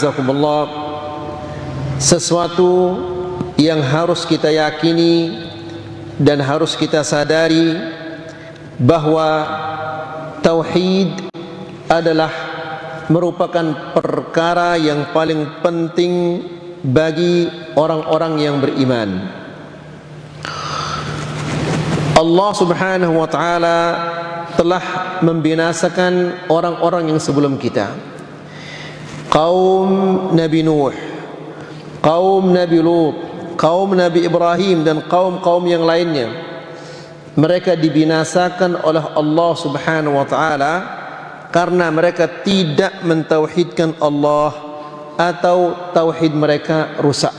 a'azzakumullah, sesuatu yang harus kita yakini dan harus kita sadari bahwa tauhid adalah merupakan perkara yang paling penting bagi orang-orang yang beriman. Allah Subhanahu wa ta'ala telah membinasakan orang-orang yang sebelum kita. Kaum Nabi Nuh, kaum Nabi Lut, kaum Nabi Ibrahim dan kaum-kaum yang lainnya. Mereka dibinasakan oleh Allah Subhanahu wa ta'ala karena mereka tidak mentauhidkan Allah atau tauhid mereka rusak.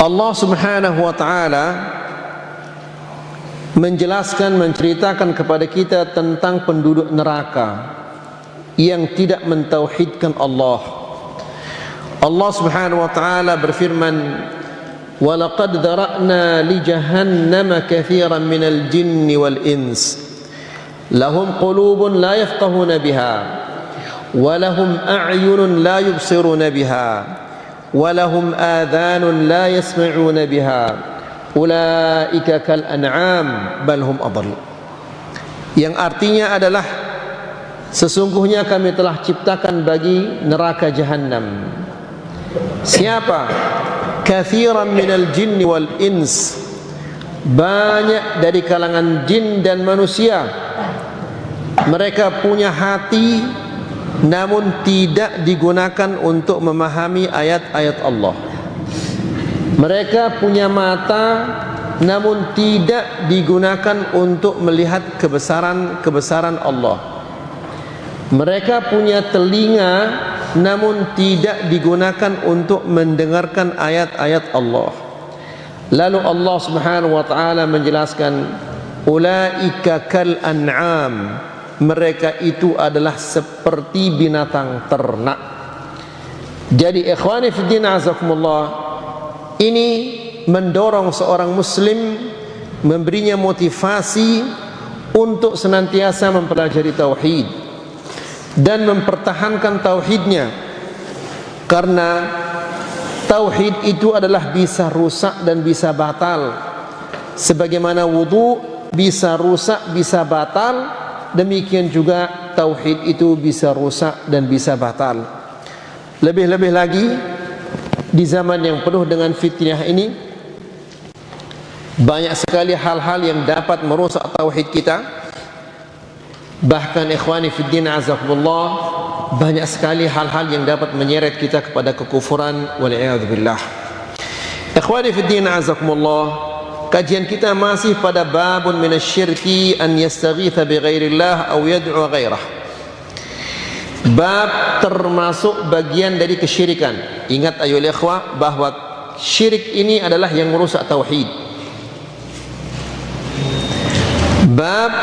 Allah Subhanahu wa ta'ala menjelaskan, menceritakan kepada kita tentang penduduk neraka yang tidak mentauhidkan Allah. Allah Subhanahu wa ta'ala berfirman, وَلَقَدْ ذَرَأْنَا لِجَهَنَّمَ كَثِيرًا مِنَ الْجِنِّ وَالْإِنسِ لَهُمْ قُلُوبٌ لَا يَفْقَهُونَ بِهَا وَلَهُمْ أَعْيُنٌ لَا يُبْصِرُونَ بِهَا وَلَهُمْ آذَانٌ لَا يَسْمَعُونَ بِهَا أُولَئِكَ كَالْأَنْعَامِ بَلْ هُمْ أَضَلُّ. Yang artinya adalah sesungguhnya kami telah ciptakan bagi neraka Jahannam. Siapa? Kathiran minal jinni wal ins, banyak dari kalangan jin dan manusia. Mereka punya hati namun tidak digunakan untuk memahami ayat-ayat Allah. Mereka punya mata namun tidak digunakan untuk melihat kebesaran Allah. Mereka punya telinga namun tidak digunakan untuk mendengarkan ayat-ayat Allah. Lalu Allah Subhanahu wa ta'ala menjelaskan, ulaika kal an'am, mereka itu adalah seperti binatang ternak. Jadi ikhwani fiddin azakumullah, ini mendorong seorang muslim, memberinya motivasi untuk senantiasa mempelajari tauhid dan mempertahankan tauhidnya, karena tauhid itu adalah bisa rusak dan bisa batal. Sebagaimana wudu bisa rusak, bisa batal, demikian juga tauhid itu bisa rusak dan bisa batal. Lebih-lebih lagi di zaman yang penuh dengan fitnah ini, banyak sekali hal-hal yang dapat merusak tauhid kita. Bahkan ikhwani fiddin azakumullah, banyak sekali hal-hal yang dapat menyeret kita kepada kekufuran wal'iyadzubillah. Ikhwani fiddin azakumullah, kajian kita masih pada babun minasyirki an yastaghitha bighairillah aw yad'u ghairah. Bab termasuk bagian dari kesyirikan. Ingat ayolah ikhwah bahwa syirik ini adalah yang merusak tauhid. Bab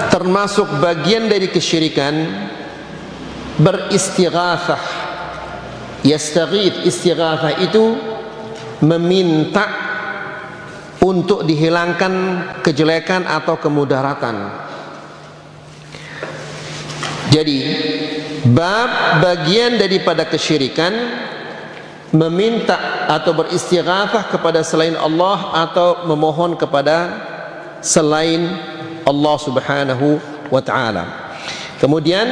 termasuk bagian dari kesyirikan beristighatsah. Yastaghith, istighatsah itu meminta untuk dihilangkan kejelekan atau kemudaratan. Jadi bab bagian daripada kesyirikan meminta atau beristighatsah kepada selain Allah atau memohon kepada selain Allah Subhanahu wa ta'ala. Kemudian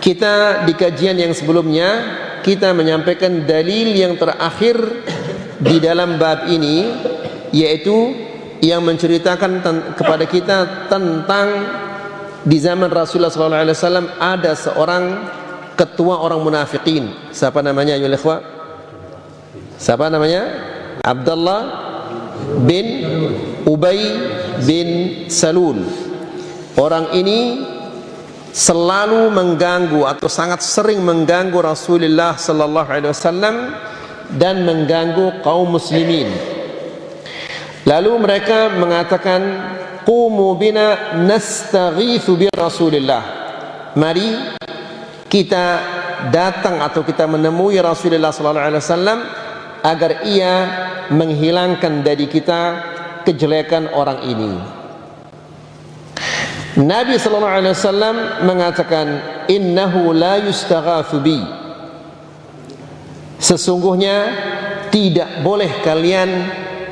kita di kajian yang sebelumnya kita menyampaikan dalil yang terakhir di dalam bab ini, yaitu yang menceritakan kepada kita tentang di zaman Rasulullah SAW ada seorang ketua orang munafikin. Siapa namanya ya ikhwah? Siapa namanya? Abdullah bin Ubay bin Salul. Orang ini selalu mengganggu atau sangat sering mengganggu Rasulullah sallallahu alaihi wasallam dan mengganggu kaum muslimin. Lalu mereka mengatakan, qumu bina nastaghithu bi Rasulillah. Mari kita datang atau kita menemui Rasulullah sallallahu alaihi wasallam agar ia menghilangkan dari kita kejelekan orang ini. Nabi sallallahu alaihi wasallam mengatakan, innahu la yustaghatsu bi, sesungguhnya tidak boleh kalian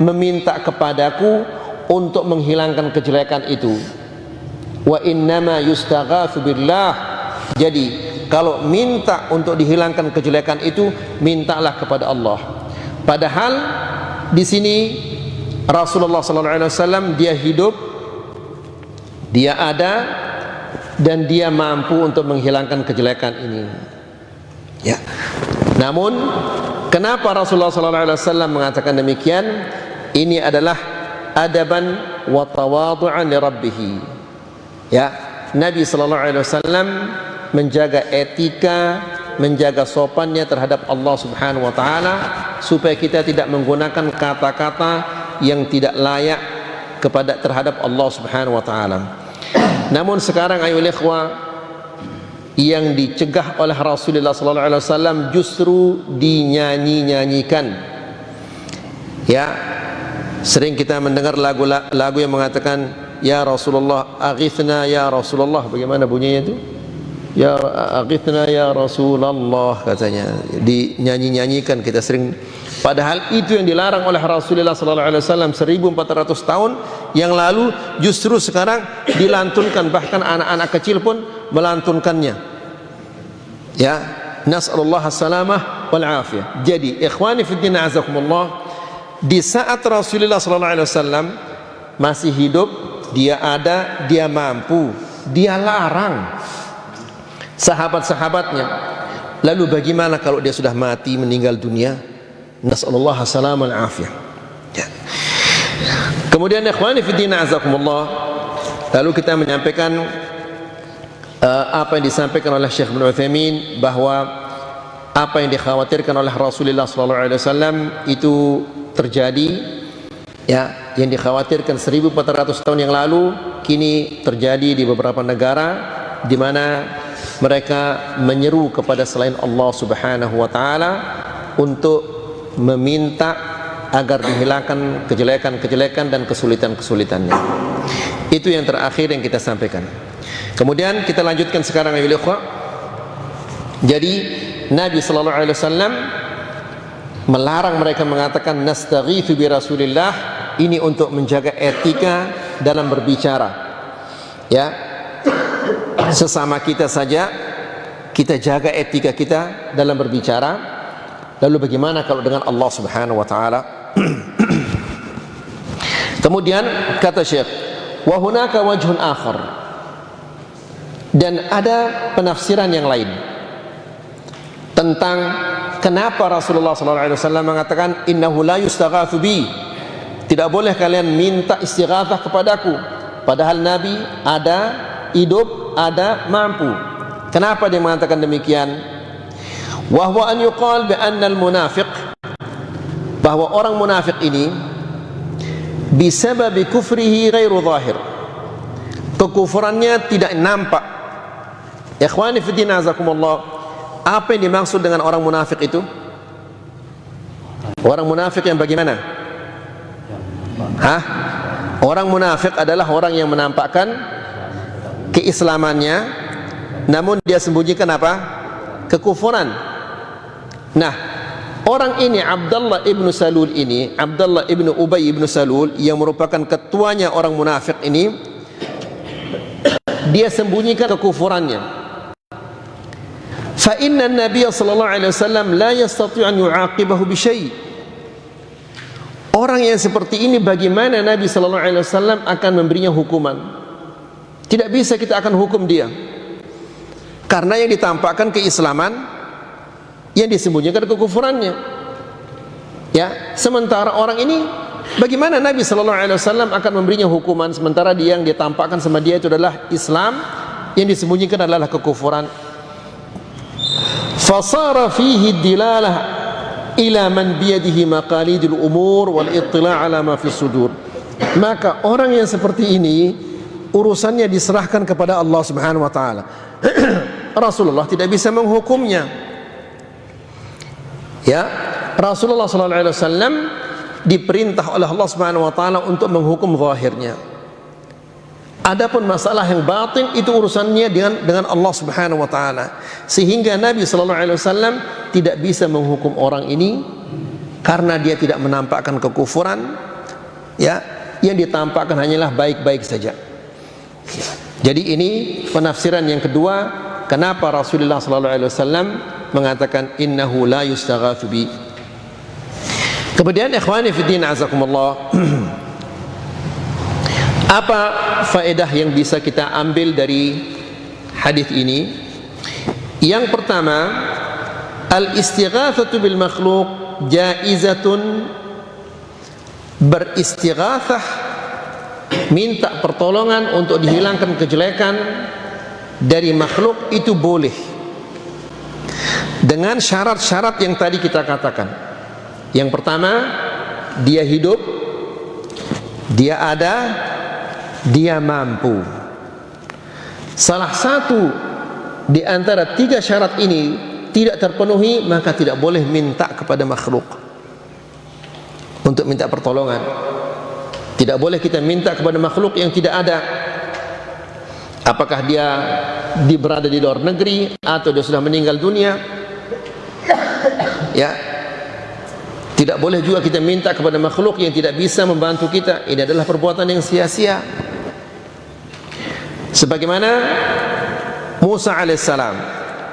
meminta kepadaku untuk menghilangkan kejelekan itu. Wa innama yustaghatsu billah, jadi kalau minta untuk dihilangkan kejelekan itu, mintalah kepada Allah. Padahal di sini Rasulullah SAW dia hidup, dia ada, dan dia mampu untuk menghilangkan kejelekan ini. Ya. Namun kenapa Rasulullah SAW mengatakan demikian? Ini adalah adaban wa tawadhu'an li rabbih. Ya, Nabi SAW menjaga etika, menjaga sopannya terhadap Allah Subhanahu wa taala, supaya kita tidak menggunakan kata-kata yang tidak layak kepada terhadap Allah Subhanahu wa taala. Namun sekarang ayolah ikhwah, yang dicegah oleh Rasulullah sallallahu alaihi wasallam justru dinyanyi-nyanyikan. Ya, sering kita mendengar lagu yang mengatakan ya Rasulullah aghithna ya Rasulullah. Bagaimana bunyinya itu? Ya aghithna ya Rasulullah, katanya dinyanyi-nyanyikan, kita sering. Padahal itu yang dilarang oleh Rasulullah sallallahu alaihi wasallam 1400 tahun yang lalu, justru sekarang dilantunkan, bahkan anak-anak kecil pun melantunkannya. Ya, nas'alullah as-salamah wal afiyah. Jadi ikhwani fid din azakumullah, di saat Rasulullah sallallahu alaihi wasallam masih hidup, dia ada, dia mampu, dia larang sahabat-sahabatnya. Lalu bagaimana kalau dia sudah mati, meninggal dunia? Nas'alullah as-salamah wal afiyah. Ya. Kemudian ikhwani fid din azakumullah, lalu kita menyampaikan apa yang disampaikan oleh Syekh Ibnu Utsaimin, bahwa apa yang dikhawatirkan oleh Rasulullah sallallahu alaihi wasallam itu terjadi, ya, yang dikhawatirkan 1400 tahun yang lalu kini terjadi di beberapa negara di mana mereka menyeru kepada selain Allah Subhanahu wa taala untuk meminta agar dihilangkan kejelekan-kejelekan dan kesulitan-kesulitannya. Itu yang terakhir yang kita sampaikan. Kemudian kita lanjutkan sekarang ya ikhwah. Jadi Nabi sallallahu alaihi wasallam melarang mereka mengatakan nastaghitsu bi Rasulillah, ini untuk menjaga etika dalam berbicara. Ya. Sesama kita saja kita jaga etika kita dalam berbicara. Lalu bagaimana kalau dengan Allah Subhanahu wa taala? Kemudian kata Syekh, wa hunaka wajhun akhar, dan ada penafsiran yang lain tentang kenapa Rasulullah sallallahu alaihi wasallam mengatakan innahu la yustaghatsu bi, tidak boleh kalian minta istighatsah kepadaku, padahal Nabi ada, hidup, ada, mampu. Kenapa dia mengatakan demikian? Wa huwa an yuqal bi anna al-munafiq, bahwa orang munafik ini bisababi kufrihi ghairu zahir, kekufurannya tidak nampak. Ikhwani fi din azakumullah, apa yang dimaksud dengan orang munafik itu? Orang munafik yang bagaimana? Hah? Orang munafik adalah orang yang menampakkan keislamannya, namun dia sembunyikan apa? Kekufuran. Nah, orang ini Abdullah ibnu Salul ini, Abdullah ibnu Ubay ibnu Salul, yang merupakan ketuanya orang munafik ini, dia sembunyikan kekufurannya. Fa inna an-nabiy sallallahu alaihi wasallam la yastati' an yu'aqibahu bi syai'. Orang yang seperti ini bagaimana Nabi sallallahu alaihi wasallam akan memberinya hukuman? Tidak bisa kita akan hukum dia, karena yang ditampakkan keislaman, yang disembunyikan kekufurannya. Ya, sementara orang ini bagaimana Nabi sallallahu alaihi wasallam akan memberinya hukuman sementara dia yang ditampakkan sama dia itu adalah Islam, yang disembunyikan adalah kekufuran. Fasara fihi dilalah ila man biyadihi maqalidul umur wal ittila' ala ma fi sudur. Maka orang yang seperti ini urusannya diserahkan kepada Allah Subhanahu wa taala. Rasulullah tidak bisa menghukumnya. Ya, Rasulullah sallallahu alaihi wasallam diperintah oleh Allah Subhanahu wa taala untuk menghukum zahirnya. Adapun masalah yang batin itu urusannya dengan Allah Subhanahu wa taala. Sehingga Nabi sallallahu alaihi wasallam tidak bisa menghukum orang ini karena dia tidak menampakkan kekufuran, ya. Yang ditampakkan hanyalah baik-baik saja. Jadi ini penafsiran yang kedua kenapa Rasulullah sallallahu alaihi wasallam mengatakan innahu la yustaghatsu bi. Kemudian ikhwani fi din azakumullah, apa faedah yang bisa kita ambil dari hadis ini? Yang pertama, al-istighatsatu bil makhluq jaizatun. Beristighatsah, minta pertolongan untuk dihilangkan kejelekan dari makhluk itu boleh, dengan syarat-syarat yang tadi kita katakan. Yang pertama, dia hidup, dia ada, dia mampu. Salah satu di antara tiga syarat ini tidak terpenuhi, maka tidak boleh minta kepada makhluk untuk minta pertolongan. Tidak boleh kita minta kepada makhluk yang tidak ada. Apakah dia berada di luar negeri atau dia sudah meninggal dunia, ya. Tidak boleh juga kita minta kepada makhluk yang tidak bisa membantu kita. Ini adalah perbuatan yang sia-sia. Sebagaimana Musa alaihissalam,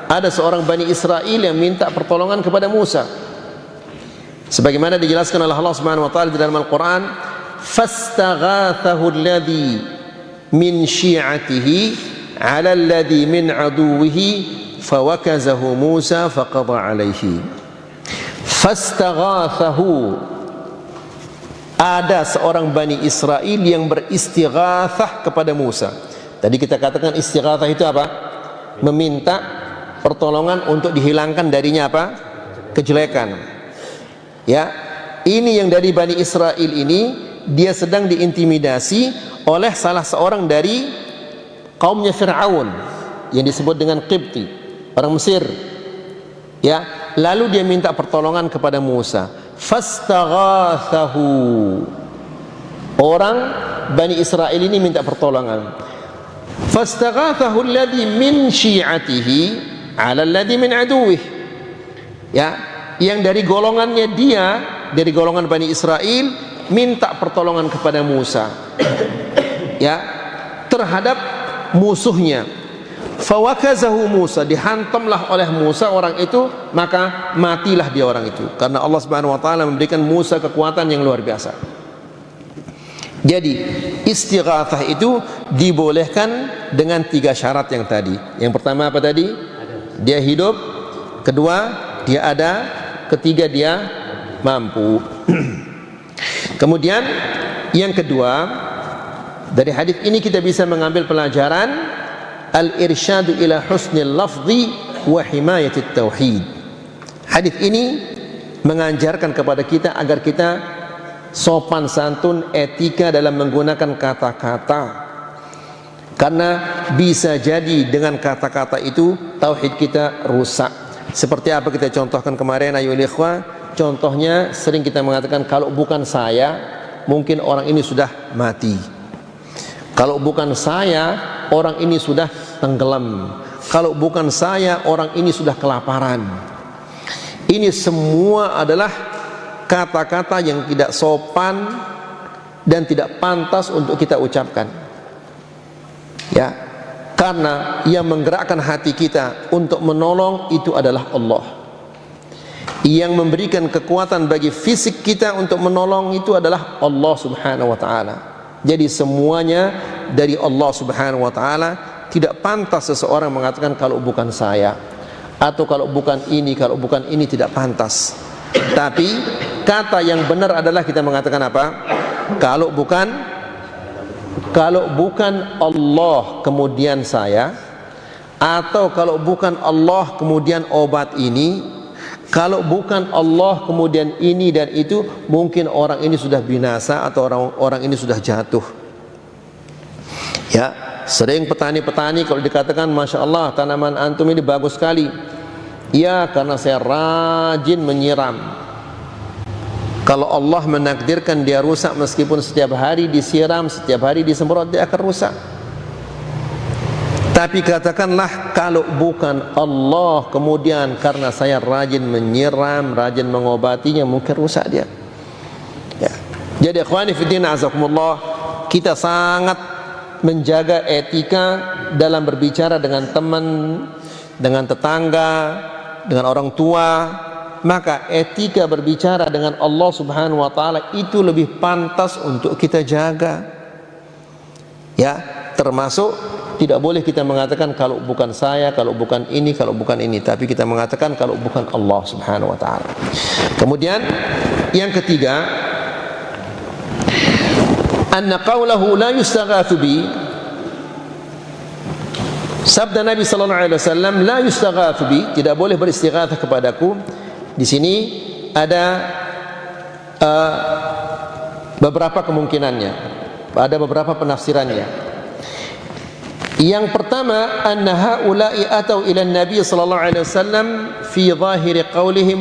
ada seorang Bani Israel yang minta pertolongan kepada Musa. Sebagaimana dijelaskan oleh Allah Subhanahu wa taala di dalam Al-Qur'an, fastaghathahu alladhi min syi'atihi 'ala alladhi min 'aduwwihi fawakazahu Musa faqada 'alaihi. Fastaghathahu, ada seorang Bani Israel yang beristighatsah kepada Musa. Tadi kita katakan istighatsah itu apa? Meminta pertolongan untuk dihilangkan darinya apa? Kejelekan. Ya, ini yang dari Bani Israel ini, dia sedang diintimidasi oleh salah seorang dari kaumnya Fir'aun yang disebut dengan Qibti, orang Mesir. Ya, lalu dia minta pertolongan kepada Musa. Fastaghathahu, orang Bani Israel ini minta pertolongan. Fastaghathahu alladhi min syi'atihi 'ala alladhi min 'aduwwihi. Ya, yang dari golongannya dia, dari golongan Bani Israel, minta pertolongan kepada Musa, ya, terhadap musuhnya. Fawakazahu Musa, dihantamlah oleh Musa orang itu, maka matilah dia orang itu, karena Allah Subhanahu wa taala memberikan Musa kekuatan yang luar biasa. Jadi istighatsah itu dibolehkan dengan tiga syarat yang tadi. Yang pertama apa tadi? Dia hidup, kedua dia ada, ketiga dia mampu. Kemudian yang kedua, dari hadis ini kita bisa mengambil pelajaran al-irsyadu ila husnil lafzi wa himayatit tauhid. Hadis ini mengajarkan kepada kita agar kita sopan santun, etika dalam menggunakan kata-kata, karena bisa jadi dengan kata-kata itu tauhid kita rusak. Seperti apa kita contohkan kemarin ayo ikhwah, contohnya sering kita mengatakan kalau bukan saya mungkin orang ini sudah mati, kalau bukan saya orang ini sudah tenggelam, kalau bukan saya orang ini sudah kelaparan. Ini semua adalah kata-kata yang tidak sopan dan tidak pantas untuk kita ucapkan, ya, karena yang menggerakkan hati kita untuk menolong itu adalah Allah. Yang memberikan kekuatan bagi fisik kita untuk menolong itu adalah Allah Subhanahu wa taala. Jadi semuanya dari Allah Subhanahu wa taala. Tidak pantas seseorang mengatakan kalau bukan saya, atau kalau bukan ini, kalau bukan ini, tidak pantas. Tapi kata yang benar adalah kita mengatakan apa? Kalau bukan Allah kemudian saya, atau kalau bukan Allah kemudian obat ini, kalau bukan Allah kemudian ini dan itu, mungkin orang ini sudah binasa atau orang ini sudah jatuh. Ya, sering petani-petani kalau dikatakan Masya Allah tanaman antum ini bagus sekali, ya karena saya rajin menyiram. Kalau Allah menakdirkan dia rusak, meskipun setiap hari disiram, setiap hari disemprot, dia akan rusak. Tapi katakanlah kalau bukan Allah, kemudian karena saya rajin menyiram, rajin mengobatinya, mungkin rusak dia. Ya. Jadi ikhwani fiddin azakumullah, kita sangat menjaga etika dalam berbicara dengan teman, dengan tetangga, dengan orang tua. Maka etika berbicara dengan Allah Subhanahu wa ta'ala itu lebih pantas untuk kita jaga. Ya, termasuk tidak boleh kita mengatakan kalau bukan saya, kalau bukan ini, kalau bukan ini, tapi kita mengatakan kalau bukan Allah Subhanahu wa ta'ala. Kemudian yang ketiga, anna qawlahu la yustaghathu bi, sabda Nabi sallallahu alaihi wasallam, la yustaghathu bi, tidak boleh beristighatsah kepadaku. Di sini ada beberapa kemungkinannya, ada beberapa penafsirannya. Yang pertama, anna haula'i atau ila Nabi sallallahu alaihi wasallam fi zahiri qaulihim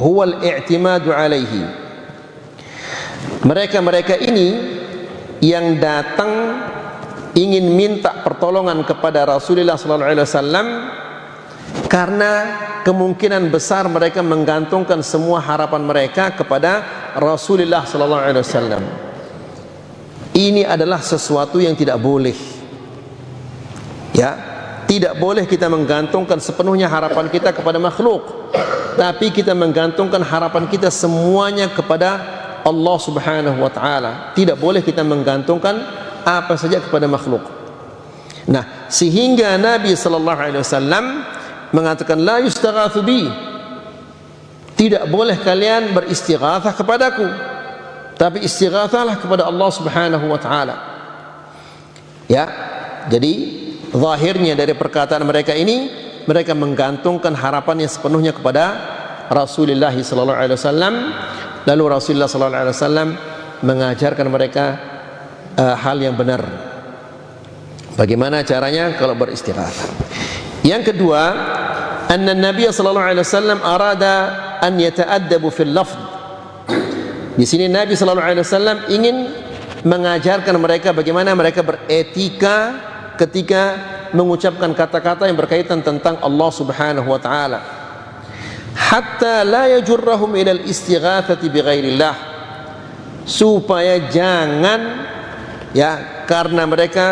huwa al-i'timadu alaihi. Mereka ini yang datang ingin minta pertolongan kepada Rasulullah sallallahu alaihi wasallam karena kemungkinan besar mereka menggantungkan semua harapan mereka kepada Rasulullah sallallahu alaihi wasallam. Ini adalah sesuatu yang tidak boleh. Ya, tidak boleh kita menggantungkan sepenuhnya harapan kita kepada makhluk, tapi kita menggantungkan harapan kita semuanya kepada Allah Subhanahu wa ta'ala. Tidak boleh kita menggantungkan apa saja kepada makhluk. Nah, sehingga Nabi sallallahu alaihi wasallam mengatakan la yustaghatsu bi, tidak boleh kalian beristighatsah kepadaku, tapi istighatsahlah kepada Allah Subhanahu wa ta'ala. Ya, jadi zahirnya dari perkataan mereka ini, mereka menggantungkan harapannya sepenuhnya kepada Rasulullah sallallahu alaihi wasallam. Lalu Rasulullah sallallahu alaihi wasallam mengajarkan mereka hal yang benar, bagaimana caranya kalau beristighatsah. Yang kedua, anna Nabi sallallahu alaihi wasallam arada an yata'addabu fil lafz. Di sini Nabi sallallahu alaihi wasallam ingin mengajarkan mereka bagaimana mereka beretika ketika mengucapkan kata-kata yang berkaitan tentang Allah Subhanahu wa ta'ala, hatta la yajurrahum ila al-istighatsati bighairillah, supaya jangan, ya, karena mereka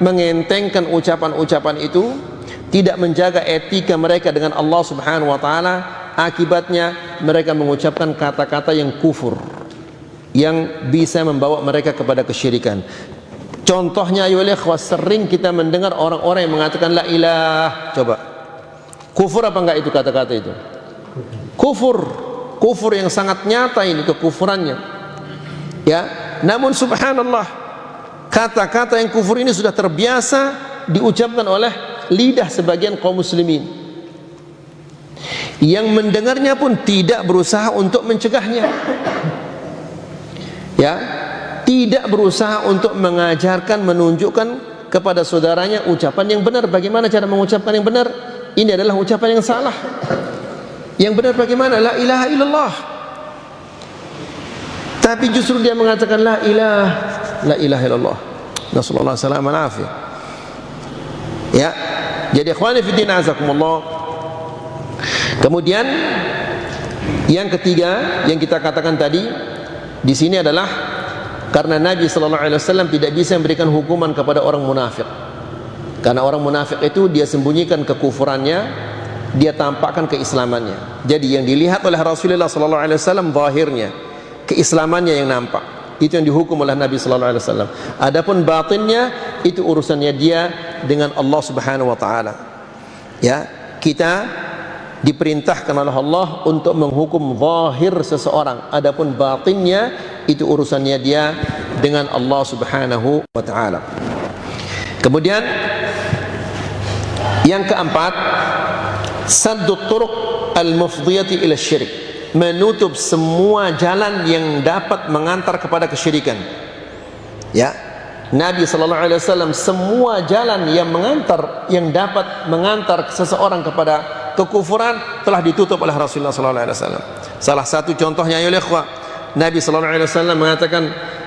mengentengkan ucapan-ucapan itu, tidak menjaga etika mereka dengan Allah Subhanahu wa ta'ala, akibatnya mereka mengucapkan kata-kata yang kufur, yang bisa membawa mereka kepada kesyirikan. Contohnya ayolah, sering kita mendengar orang-orang yang mengatakan la ilah. Coba, kufur apa enggak itu kata-kata itu? Kufur yang sangat nyata ini kekufurannya. Ya, namun subhanallah, kata-kata yang kufur ini sudah terbiasa diucapkan oleh lidah sebagian kaum muslimin, yang mendengarnya pun tidak berusaha untuk mencegahnya. Ya, tidak berusaha untuk mengajarkan, menunjukkan kepada saudaranya ucapan yang benar. Bagaimana cara mengucapkan yang benar? Ini adalah ucapan yang salah. Yang benar bagaimana? La ilaha illallah. Tapi justru dia mengatakan la ilaha illallah. Nasallallahu alaihi wasallam al-afiyah. Ya, jadi ikhwani fi din azakumullah. Kemudian yang ketiga yang kita katakan tadi di sini adalah karena Nabi sallallahu alaihi wasallam tidak bisa memberikan hukuman kepada orang munafik. Karena orang munafik itu dia sembunyikan kekufurannya, dia tampakkan keislamannya. Jadi yang dilihat oleh Rasulullah sallallahu alaihi wasallam zahirnya, keislamannya yang nampak. Itu yang dihukum oleh Nabi sallallahu alaihi wasallam. Adapun batinnya itu urusannya dia dengan Allah Subhanahu wa taala. Ya, kita diperintahkan oleh Allah untuk menghukum zahir seseorang. Adapun batinnya itu urusannya dia dengan Allah Subhanahu wa taala. Kemudian yang keempat, saddut turuq al-mufdhiyati ila syirik, menutup semua jalan yang dapat mengantar kepada kesyirikan. Ya, Nabi sallallahu alaihi wasallam semua jalan yang dapat mengantar seseorang kepada kekufuran telah ditutup oleh Rasulullah sallallahu alaihi wasallam. Salah satu contohnya ya ikhwah, Nabi sallallahu alaihi wasallam mengatakan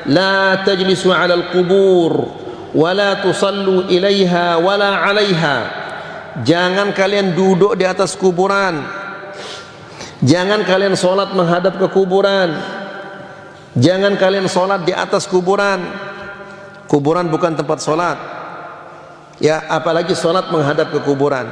la tajlisu 'alal qubur wala tusallu ilaiha wala 'alaiha. Jangan kalian duduk di atas kuburan, jangan kalian solat menghadap ke kuburan, jangan kalian solat di atas kuburan. Kuburan bukan tempat solat, ya, apalagi solat menghadap ke kuburan.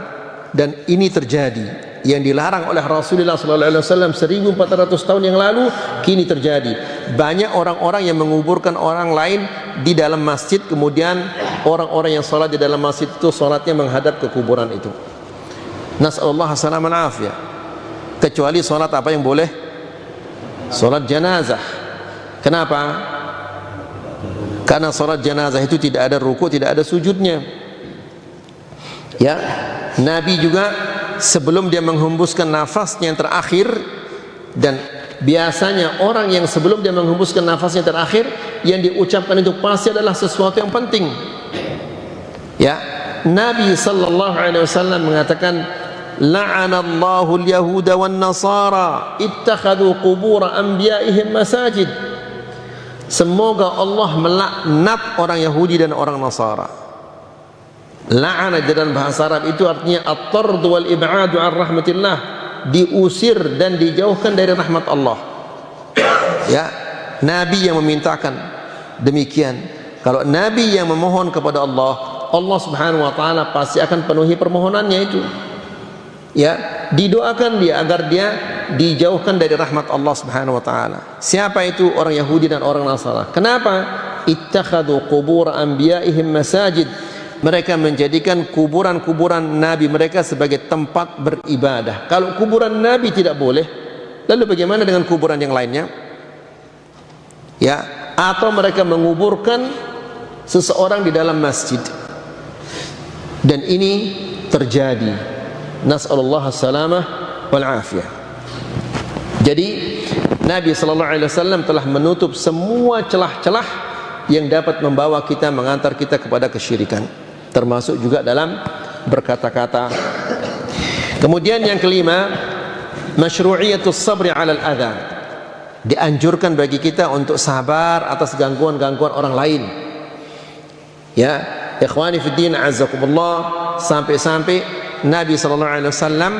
Dan ini terjadi, yang dilarang oleh Rasulullah SAW 1400 tahun yang lalu, kini terjadi. Banyak orang-orang yang menguburkan orang lain di dalam masjid, kemudian orang-orang yang sholat di dalam masjid itu sholatnya menghadap ke kuburan itu. Nas'alullah salaman afiyah. Kecuali sholat apa yang boleh? Sholat jenazah. Kenapa? Karena sholat jenazah itu tidak ada ruku, tidak ada sujudnya. Ya, Nabi juga sebelum dia menghembuskan nafasnya yang terakhir, dan biasanya orang yang sebelum dia menghembuskan nafasnya terakhir, yang diucapkan itu pasti adalah sesuatu yang penting. Ya, Nabi sallallahu alaihi wasallam mengatakan, la'anallahu al-yahuda wan nasara ittakhadhu qubur anbiya'ihim masajid. Semoga Allah melaknat orang Yahudi dan orang Nasara. La'ana dalam bahasa Arab itu artinya at-tard wal ib'adu an rahmatillah, diusir dan dijauhkan dari rahmat Allah. Ya, Nabi yang memintakan demikian. Kalau Nabi yang memohon kepada Allah, Allah Subhanahu wa taala pasti akan penuhi permohonannya itu. Ya, didoakan dia agar dia dijauhkan dari rahmat Allah Subhanahu wa taala. Siapa itu? Orang Yahudi dan orang Nasara. Kenapa? Ittakhadhu qubur anbiya'ihim masajid. Mereka menjadikan kuburan-kuburan Nabi mereka sebagai tempat beribadah. Kalau kuburan Nabi tidak boleh, lalu bagaimana dengan kuburan yang lainnya? Ya, atau mereka menguburkan seseorang di dalam masjid. Dan ini terjadi. Nas'alullah as-salamah wal afiyah. Jadi Nabi sallallahu alaihi wasallam telah menutup semua celah-celah yang dapat membawa kita, mengantar kita kepada kesyirikan, termasuk juga dalam berkata-kata. Kemudian yang kelima, masyru'iyatus sabri 'alal adza. Dianjurkan bagi kita untuk sabar atas gangguan-gangguan orang lain. Ya, ikhwani fid din azzakumullah, sampai-sampai Nabi sallallahu alaihi wasallam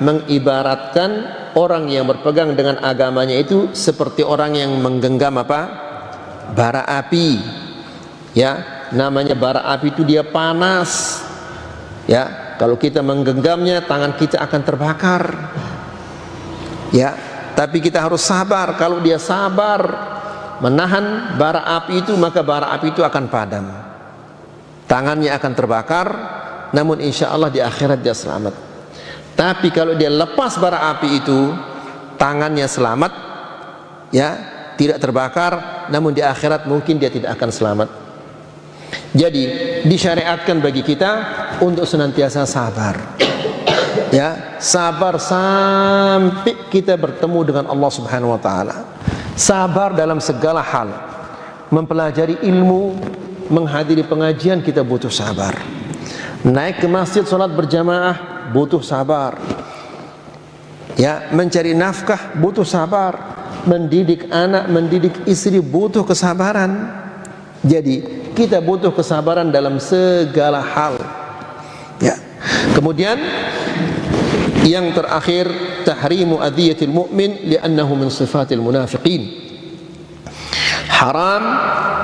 mengibaratkan orang yang berpegang dengan agamanya itu seperti orang yang menggenggam apa? Bara api. Ya, namanya bara api itu dia panas. Ya, kalau kita menggenggamnya, tangan kita akan terbakar. Ya, tapi kita harus sabar. Kalau dia sabar menahan bara api itu, maka bara api itu akan padam. Tangannya akan terbakar, namun insya Allah di akhirat dia selamat. Tapi kalau dia lepas bara api itu, tangannya selamat, ya, tidak terbakar, namun di akhirat mungkin dia tidak akan selamat. Jadi disyariatkan bagi kita untuk senantiasa sabar. Ya, sabar sampai kita bertemu dengan Allah Subhanahu wa taala. Sabar dalam segala hal. Mempelajari ilmu, menghadiri pengajian, kita butuh sabar. Naik ke masjid salat berjamaah butuh sabar. Ya, mencari nafkah butuh sabar. Mendidik anak, mendidik istri butuh kesabaran. Jadi kita butuh kesabaran dalam segala hal. Ya. Kemudian yang terakhir, tahrimu adhiyatil mu'min li'annahu min sifatil munafiqin. Haram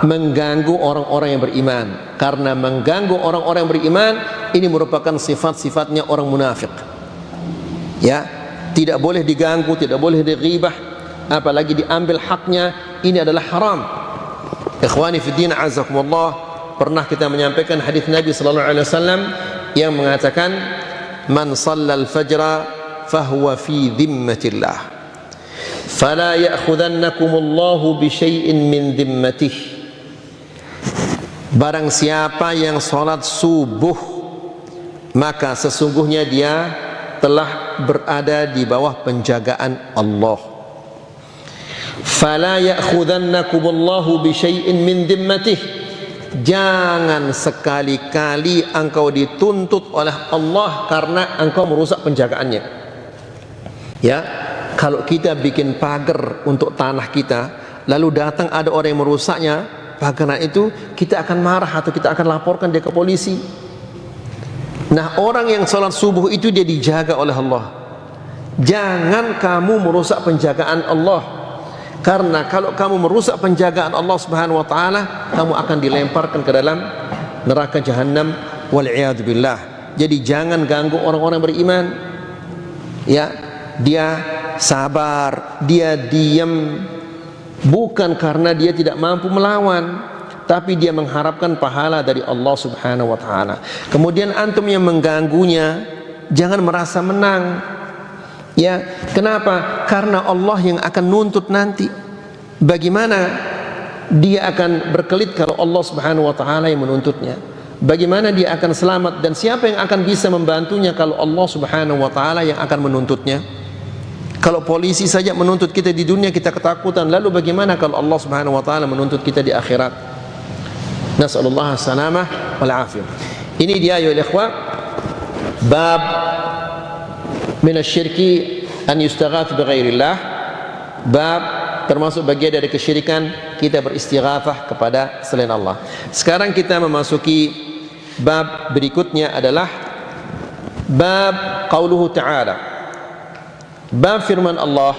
mengganggu orang-orang yang beriman, karena mengganggu orang-orang yang beriman ini merupakan sifat-sifatnya orang munafik. Ya, tidak boleh diganggu, tidak boleh dighibah, apalagi diambil haknya, ini adalah haram. Ikhwani fi din azakumullah, pernah kita menyampaikan hadis Nabi sallallahu alaihi wasallam yang mengatakan, man shallal fajra fahuwa fi dhimmatillah fala ya'khudhannakumullahu bi syai'in min dhimmatih. Barang siapa yang salat subuh, maka sesungguhnya dia telah berada di bawah penjagaan Allah. Fala ya'khudhannakumullahu bi syai'in min dhimmatih. Jangan sekali-kali engkau dituntut oleh Allah karena engkau merusak penjagaannya. Ya, kalau kita bikin pagar untuk tanah kita, lalu datang ada orang yang merusaknya, karena itu kita akan marah atau kita akan laporkan dia ke polisi. Nah, orang yang salat subuh itu dia dijaga oleh Allah. Jangan kamu merusak penjagaan Allah, karena kalau kamu merusak penjagaan Allah Subhanahu wa taala, kamu akan dilemparkan ke dalam neraka jahanam wal iyad billah. Jadi jangan ganggu orang-orang beriman. Ya, dia sabar, dia diam bukan karena dia tidak mampu melawan, tapi dia mengharapkan pahala dari Allah Subhanahu wa taala. Kemudian antum yang mengganggunya, jangan merasa menang. Ya, kenapa? Karena Allah yang akan nuntut nanti. Bagaimana dia akan berkelit kalau Allah Subhanahu wa taala yang menuntutnya? Bagaimana dia akan selamat, dan siapa yang akan bisa membantunya kalau Allah Subhanahu wa taala yang akan menuntutnya? Kalau polisi saja menuntut kita di dunia kita ketakutan, lalu bagaimana kalau Allah Subhanahu wa taala menuntut kita di akhirat? Nas'alullah salamah wal afiyah. Ini dia ya ikhwah, bab min asyirki an yustaghath bi ghairillah. Bab termasuk bagian dari kesyirikan kita beristighatsah kepada selain Allah. Sekarang kita memasuki bab berikutnya adalah bab qauluhu ta'ala, bab firman Allah,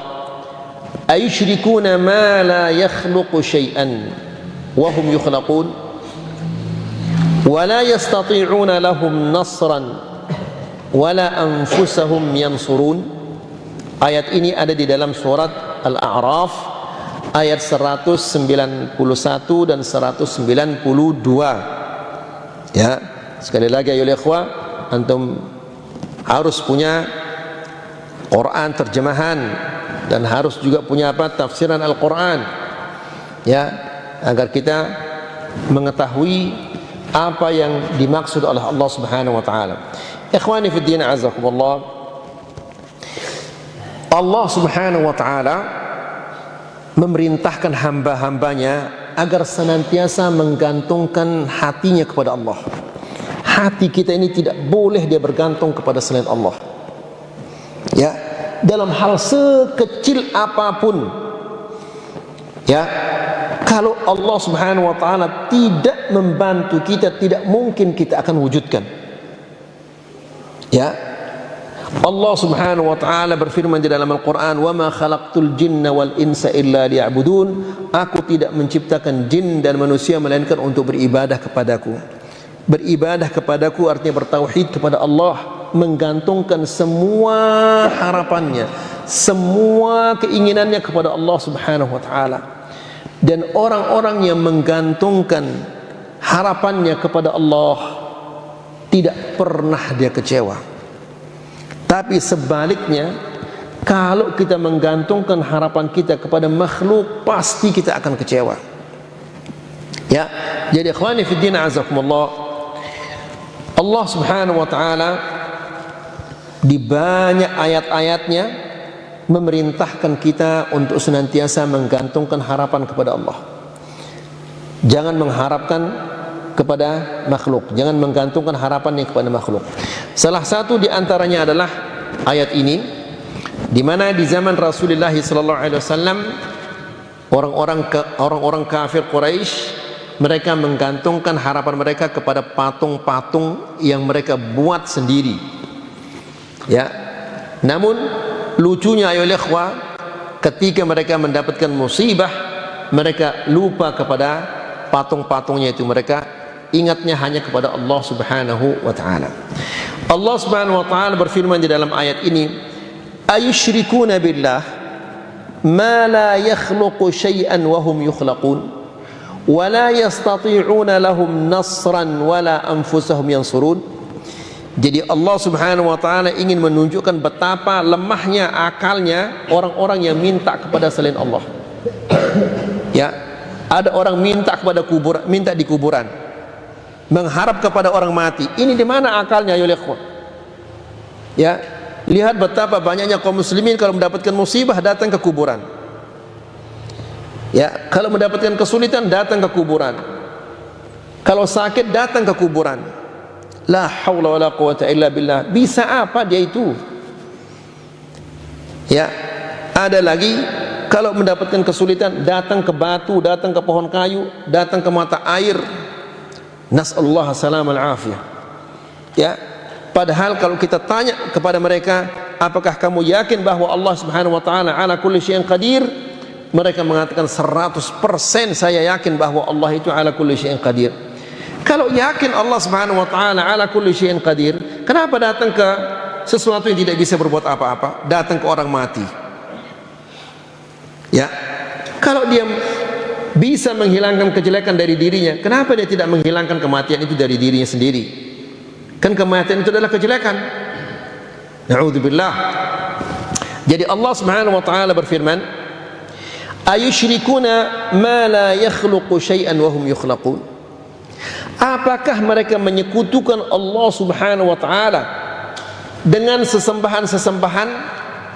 ayusyrikuna ma la yakhluqu syai'an wa hum yukhlaqun wa la yastati'una lahum nasran wa la anfusahum yansurun. Ayat ini ada di dalam surat Al-A'raf ayat 191 dan 192. Ya, sekali lagi ayo ikhwah, antum harus punya Quran terjemahan dan harus juga punya apa? Tafsiran Al-Quran. Ya, agar kita mengetahui apa yang dimaksud oleh Allah Subhanahu wa taala. Ikhwani fi din azakumullah, Allah Subhanahu wa taala memerintahkan hamba-hambanya agar senantiasa menggantungkan hatinya kepada Allah. Hati kita ini tidak boleh dia bergantung kepada selain Allah. Ya, dalam hal sekecil apapun. Ya, kalau Allah Subhanahu wa taala tidak membantu kita, tidak mungkin kita akan wujudkan. Ya, Allah Subhanahu wa taala berfirman di dalam Al-Qur'an, "Wa ma khalaqtul jinna wal insa illa liya'budun." Aku tidak menciptakan jin dan manusia melainkan untuk beribadah kepadaku. Beribadah kepadaku artinya bertauhid kepada Allah, menggantungkan semua harapannya, semua keinginannya kepada Allah Subhanahu wa taala. Dan orang-orang yang menggantungkan harapannya kepada Allah tidak pernah dia kecewa. Tapi sebaliknya, kalau kita menggantungkan harapan kita kepada makhluk, pasti kita akan kecewa. Ya, jadi ikhwani fi din azakumullah, Allah Subhanahu wa taala di banyak ayat-ayatnya memerintahkan kita untuk senantiasa menggantungkan harapan kepada Allah. Jangan mengharapkan kepada makhluk, jangan menggantungkan harapannya kepada makhluk. Salah satu di antaranya adalah ayat ini, di mana di zaman Rasulullah sallallahu alaihi wasallam orang-orang kafir Quraisy, mereka menggantungkan harapan mereka kepada patung-patung yang mereka buat sendiri. Ya, namun lucunya ayo ikhwah, ketika mereka mendapatkan musibah, mereka lupa kepada patung-patungnya itu, mereka ingatnya hanya kepada Allah Subhanahu wa taala. Allah Subhanahu wa taala berfirman di dalam ayat ini, ayusyrikuna billah ma la yakhluqu syai'an wa hum yukhlaqun wa la yastati'una lahum nasran wa la anfusahum yansurun. Jadi Allah Subhanahu wa taala ingin menunjukkan betapa lemahnya akalnya orang-orang yang minta kepada selain Allah. Ya, ada orang minta kepada kuburan, minta di kuburan, mengharap kepada orang mati. Ini di mana akalnya ya ikhwan? Ya, lihat betapa banyaknya kaum muslimin kalau mendapatkan musibah datang ke kuburan. Ya, kalau mendapatkan kesulitan datang ke kuburan. Kalau sakit datang ke kuburan. La haula wala quwata illa billah. Bisa apa dia itu? Ya, ada lagi Kalau mendapatkan kesulitan, datang ke batu, datang ke pohon kayu, datang ke mata air. Nas'alullah salam al-afiyah. Ya, padahal kalau kita tanya kepada mereka, apakah kamu yakin bahwa Allah Subhanahu wa taala ala kulli syai'in qadir? Mereka mengatakan 100% saya yakin bahwa Allah itu ala kulli syai'in qadir. Kalau yakin Allah Subhanahu wa taala ala kulli syai'in qadir, kenapa datang ke sesuatu yang tidak bisa berbuat apa-apa? Datang ke orang mati. Ya, kalau dia bisa menghilangkan kejelekan dari dirinya, kenapa dia tidak menghilangkan kematian itu dari dirinya sendiri? Kan kematian itu adalah kejelekan. Na'udzubillah. Jadi Allah Subhanahu wa taala berfirman, ayusyrikuna ma la yakhluqu syai'an wa hum yukhlaqun. Apakah mereka menyekutukan Allah Subhanahu wa taala dengan sesembahan-sesembahan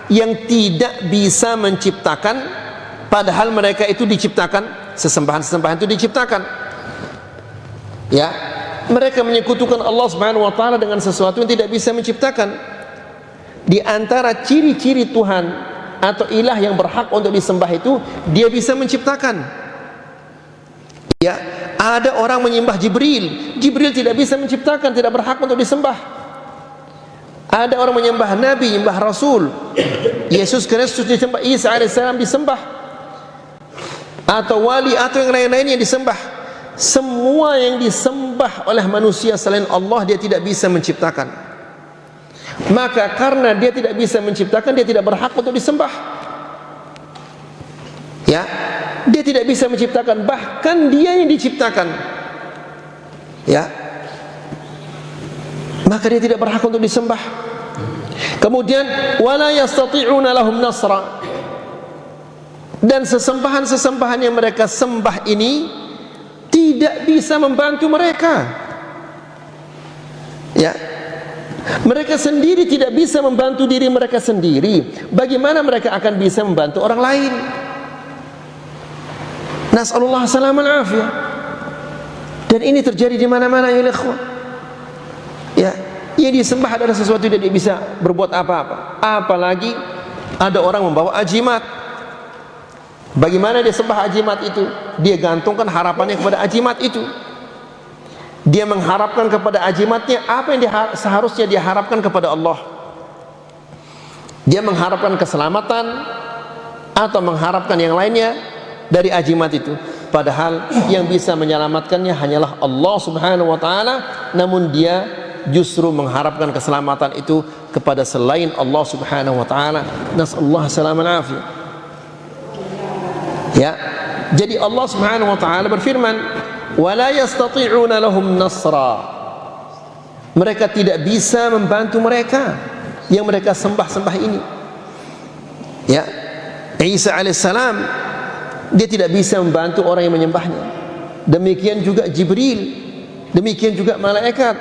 yang tidak bisa menciptakan, padahal mereka itu diciptakan, sesembahan-sesembahan itu diciptakan. Ya, mereka menyekutukan Allah Subhanahu wa taala dengan sesuatu yang tidak bisa menciptakan. Di antara ciri-ciri Tuhan atau ilah yang berhak untuk disembah itu, dia bisa menciptakan. Ya, ada orang menyembah Jibril. Jibril tidak bisa menciptakan, tidak berhak untuk disembah. Ada orang menyembah Nabi, menyembah Rasul. Yesus Kristus disembah, Isa alaihissalam disembah, atau wali atau yang lain-lainnya disembah. Semua yang disembah oleh manusia selain Allah, dia tidak bisa menciptakan. Maka karena dia tidak bisa menciptakan, dia tidak berhak untuk disembah. Ya, dia tidak bisa menciptakan, bahkan dia yang diciptakan. Ya, maka dia tidak berhak untuk disembah. Kemudian wala yastati'una lahum nasra. Dan sesembahan-sesembahan yang mereka sembah ini tidak bisa membantu mereka. Ya, mereka sendiri tidak bisa membantu diri mereka sendiri. Bagaimana mereka akan bisa membantu orang lain? Nas'alullah salam al-afiyah. Dan ini terjadi di mana-mana ya ikhwan. Ya, yang disembah adalah sesuatu yang tidak bisa berbuat apa-apa. Apalagi ada orang membawa ajimat. Bagaimana dia sembah ajimat itu? Dia gantungkan harapannya kepada ajimat itu. Dia mengharapkan kepada ajimatnya apa yang seharusnya dia harapkan kepada Allah. Dia mengharapkan keselamatan atau mengharapkan yang lainnya dari ajimat itu. Padahal yang bisa menyelamatkannya hanyalah Allah Subhanahu wa taala, namun dia justru mengharapkan keselamatan itu kepada selain Allah Subhanahu wa taala. Nasallahu salaman afiyah. Ya, jadi Allah Subhanahu wa taala berfirman, wala yastati'una lahum nasra. Mereka tidak bisa membantu mereka yang mereka sembah-sembah ini. Ya, Isa alaihissalam, dia tidak bisa membantu orang yang menyembahnya. Demikian juga Jibril, demikian juga malaikat,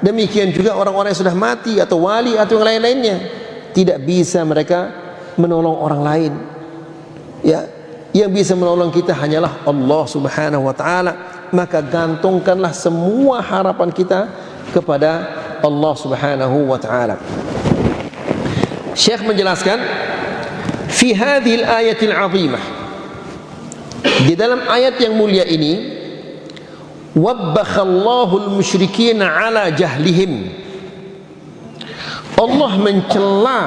demikian juga orang-orang yang sudah mati atau wali atau yang lain-lainnya. Tidak bisa mereka menolong orang lain. Ya, yang bisa menolong kita hanyalah Allah Subhanahu wa taala. Maka gantungkanlah semua harapan kita kepada Allah Subhanahu wa taala. Syekh menjelaskan, fi hadhil ayatil azimah, di dalam ayat yang mulia ini, wabbakhallahu al-musyrikin ala jahlihim. Allah mencela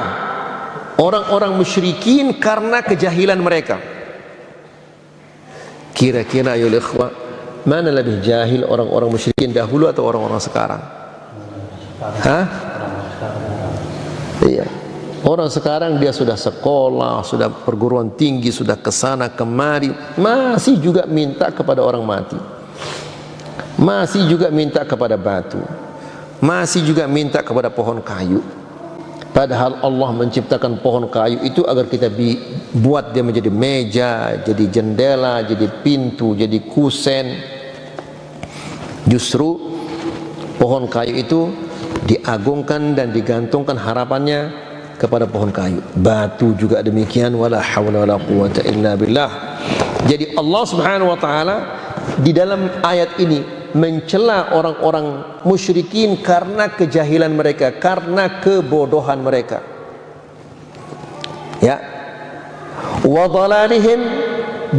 orang-orang musyrikin karena kejahilan mereka. Kira-kira ayo ikhwah, mana lebih jahil, orang-orang musyrikin dahulu atau orang-orang sekarang? Hah? Iya. Orang sekarang dia sudah sekolah, sudah perguruan tinggi, sudah kesana kemari, masih juga minta kepada orang mati, masih juga minta kepada batu, masih juga minta kepada pohon kayu. Padahal Allah menciptakan pohon kayu itu agar kita buat dia menjadi meja, jadi jendela, jadi pintu, jadi kusen. Justru pohon kayu itu diagungkan dan digantungkan harapannya kepada pohon kayu. Batu juga demikian, wala haula wala quwwata illa billah. Jadi Allah Subhanahu wa taala di dalam ayat ini mencela orang-orang musyrikin karena kejahilan mereka, karena kebodohan mereka. Ya. wa dhalalihim,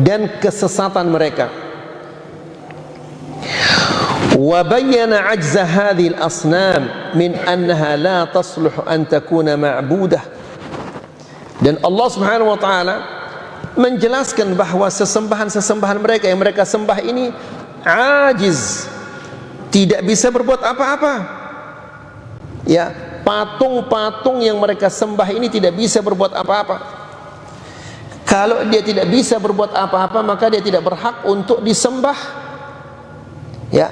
dan kesesatan mereka. Wa bayyana ajza hadhihi al-asnam min annaha la tasluh an takuna ma'budah. Dan Allah Subhanahu wa taala menjelaskan bahwa sesembahan-sesembahan mereka yang mereka sembah ini ajiz, tidak bisa berbuat apa-apa. Ya, patung-patung yang mereka sembah ini tidak bisa berbuat apa-apa. Kalau dia tidak bisa berbuat apa-apa, maka dia tidak berhak untuk disembah. Ya.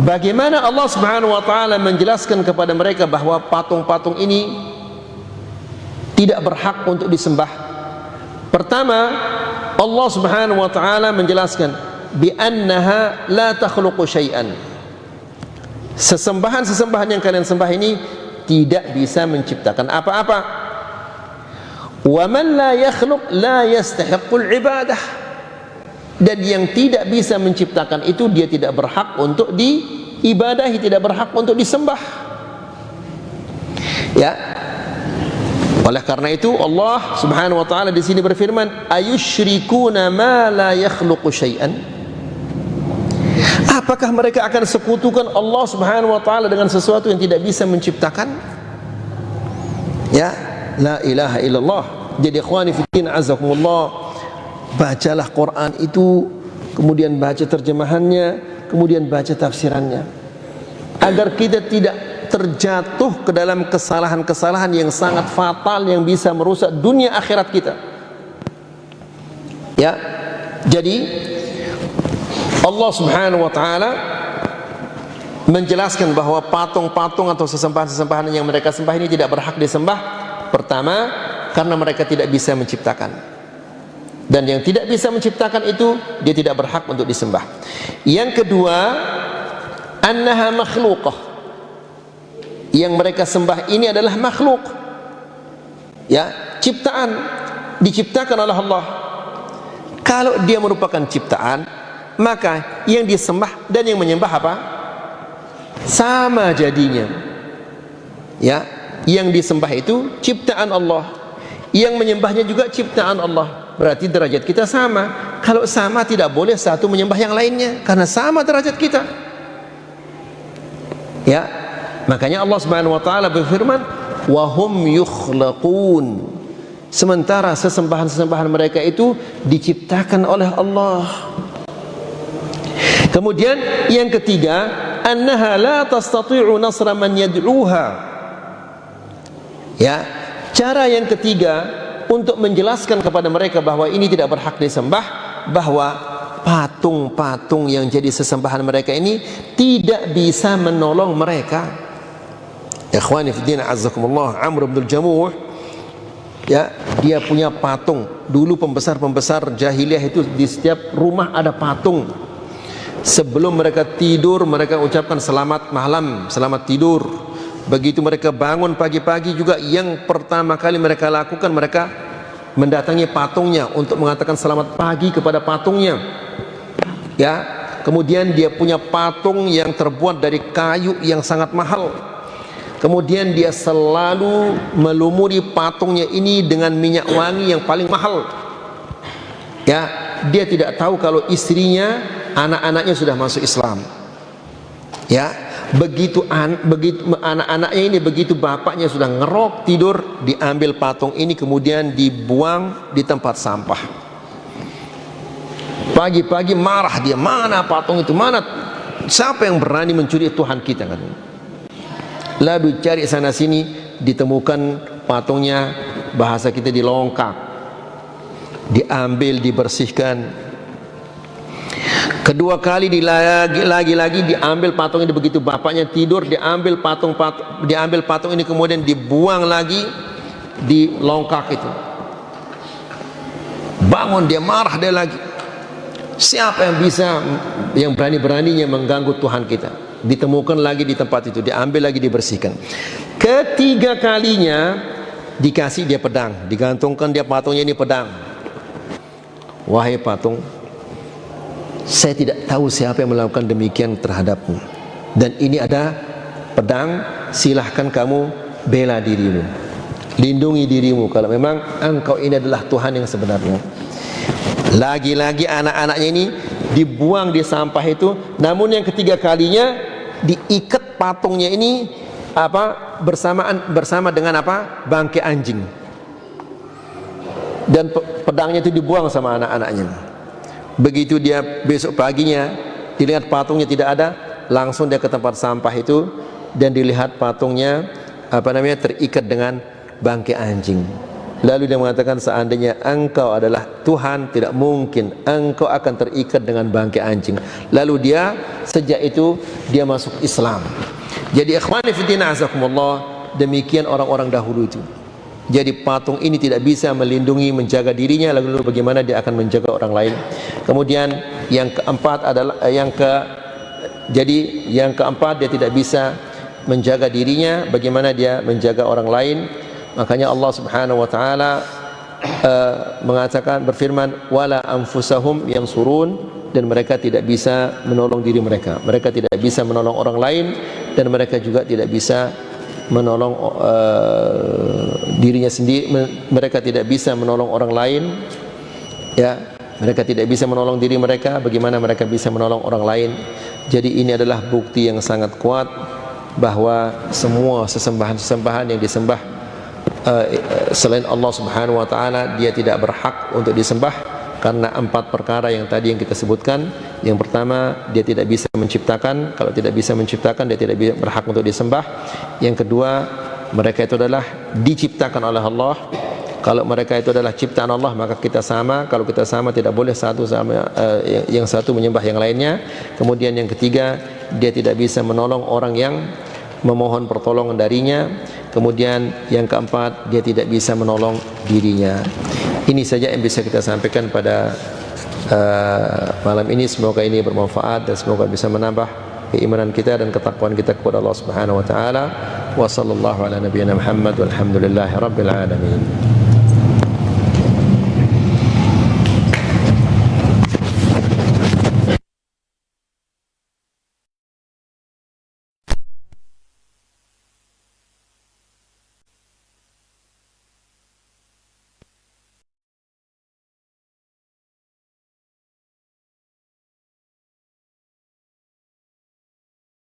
Bagaimana Allah Subhanahu wa taala menjelaskan kepada mereka bahwa patung-patung ini tidak berhak untuk disembah? Pertama, Allah Subhanahu wa taala menjelaskan bi annaha la takhluqu syai'an. Sesembahan-sesembahan yang kalian sembah ini tidak bisa menciptakan apa-apa. Wa man la yakhluq la yastahiqqul ibadah. Dan yang tidak bisa menciptakan itu dia tidak berhak untuk diibadahi, tidak berhak untuk disembah. Ya. Oleh karena itu Allah Subhanahu wa taala di sini berfirman, ayusyrikuna ma la yakhluqu syai'an. Apakah mereka akan sekutukan Allah Subhanahu wa taala dengan sesuatu yang tidak bisa menciptakan? Ya, la ilaha illallah. Jadi ikhwani fillah azakumullah, bacalah Quran itu, kemudian baca terjemahannya, kemudian baca tafsirannya, agar kita tidak terjatuh ke dalam kesalahan-kesalahan yang sangat fatal yang bisa merusak dunia akhirat kita. Ya, jadi Allah Subhanahu wa taala menjelaskan bahwa patung-patung atau sesembahan-sesembahan yang mereka sembah ini tidak berhak disembah. Pertama, karena mereka tidak bisa menciptakan. Dan yang tidak bisa menciptakan itu dia tidak berhak untuk disembah. Yang kedua, annaha makhluqah. Yang mereka sembah ini adalah makhluk. Ya, ciptaan, diciptakan oleh Allah. Kalau dia merupakan ciptaan, maka yang disembah dan yang menyembah apa? Sama jadinya. Ya, yang disembah itu ciptaan Allah, yang menyembahnya juga ciptaan Allah. Berarti derajat kita sama. Kalau sama, tidak boleh satu menyembah yang lainnya, karena sama derajat kita. Ya, makanya Allah Subhanahu wa taala berfirman, wa hum yukhlaqun. Sementara sesembahan-sesembahan mereka itu diciptakan oleh Allah. Kemudian yang ketiga, annaha la tastati'u nasra man yad'uha. Ya, cara yang ketiga untuk menjelaskan kepada mereka bahwa ini tidak berhak disembah, bahwa patung-patung yang jadi sesembahan mereka ini tidak bisa menolong mereka. Ikhwani fi din azzakumullah, Amr bin Jamuh, ya, dia punya patung. Dulu pembesar-pembesar jahiliyah itu di setiap rumah ada patung. Sebelum mereka tidur, mereka ucapkan selamat malam, selamat tidur. Begitu mereka bangun pagi-pagi juga, yang pertama kali mereka lakukan, mereka mendatangi patungnya untuk mengatakan selamat pagi kepada patungnya. Ya, kemudian dia punya patung yang terbuat dari kayu yang sangat mahal. Kemudian dia selalu melumuri patungnya ini dengan minyak wangi yang paling mahal. Ya, dia tidak tahu kalau istrinya, anak-anaknya sudah masuk Islam. Ya, begitu anak-anaknya ini, begitu bapaknya sudah ngerok tidur, diambil patung ini kemudian dibuang di tempat sampah. Pagi-pagi marah dia, mana patung itu, mana, siapa yang berani mencuri Tuhan kita, kan? Lalu cari sana sini, ditemukan patungnya, bahasa kita dilongkak, diambil, dibersihkan. Kedua kali lagi diambil patung ini, begitu bapaknya tidur, diambil patung ini kemudian dibuang lagi di longkak itu. Bangun dia, marah dia lagi. Siapa yang bisa, yang berani-beraninya mengganggu Tuhan kita? Ditemukan lagi di tempat itu, diambil lagi, dibersihkan. Ketiga kalinya dikasih dia pedang, digantungkan dia patungnya ini pedang. Wahai patung, saya tidak tahu siapa yang melakukan demikian terhadapmu, dan ini ada pedang, silahkan kamu bela dirimu. Lindungi dirimu kalau memang engkau ini adalah Tuhan yang sebenarnya. Lagi-lagi anak-anaknya ini dibuang di sampah itu, namun yang ketiga kalinya diikat patungnya ini bersama dengan bangkai anjing, dan pedangnya itu dibuang sama anak-anaknya. Begitu dia besok paginya dilihat patungnya tidak ada, langsung dia ke tempat sampah itu dan dilihat patungnya terikat dengan bangkai anjing. Lalu dia mengatakan, seandainya engkau adalah Tuhan, tidak mungkin engkau akan terikat dengan bangkai anjing. Lalu dia sejak itu dia masuk Islam. Jadi ikhwani fillah azakumullah, demikian orang-orang dahulu itu. Jadi patung ini tidak bisa melindungi, menjaga dirinya, lalu bagaimana dia akan menjaga orang lain? Kemudian yang keempat adalah yang keempat dia tidak bisa menjaga dirinya, bagaimana dia menjaga orang lain? Makanya Allah Subhanahu wa taala mengatakan, berfirman, wala anfusahum yansurun, dan mereka tidak bisa menolong diri mereka. Mereka tidak bisa menolong orang lain, dan mereka juga tidak bisa menolong dirinya sendiri. Mereka tidak bisa menolong orang lain, ya. Mereka tidak bisa menolong diri mereka, bagaimana mereka bisa menolong orang lain? Jadi ini adalah bukti yang sangat kuat bahwa semua sesembahan-sesembahan yang disembah selain Allah Subhanahu wa taala, dia tidak berhak untuk disembah karena 4 perkara yang tadi yang kita sebutkan. Yang pertama, dia tidak bisa menciptakan. Kalau tidak bisa menciptakan, dia tidak berhak untuk disembah. Yang kedua, mereka itu adalah diciptakan oleh Allah. Kalau mereka itu adalah ciptaan Allah, maka kita sama. Kalau kita sama, tidak boleh satu sama yang satu menyembah yang lainnya. Kemudian yang ketiga, dia tidak bisa menolong orang yang memohon pertolongan darinya. Kemudian yang keempat, dia tidak bisa menolong dirinya. Ini saja yang bisa kita sampaikan pada malam ini. Semoga ini bermanfaat dan semoga bisa menambah keimanan kita dan ketakwaan kita kepada Allah Subhanahu wa taala. Wa sallallahu ala nabiyyina Muhammad walhamdulillahi rabbil alamin.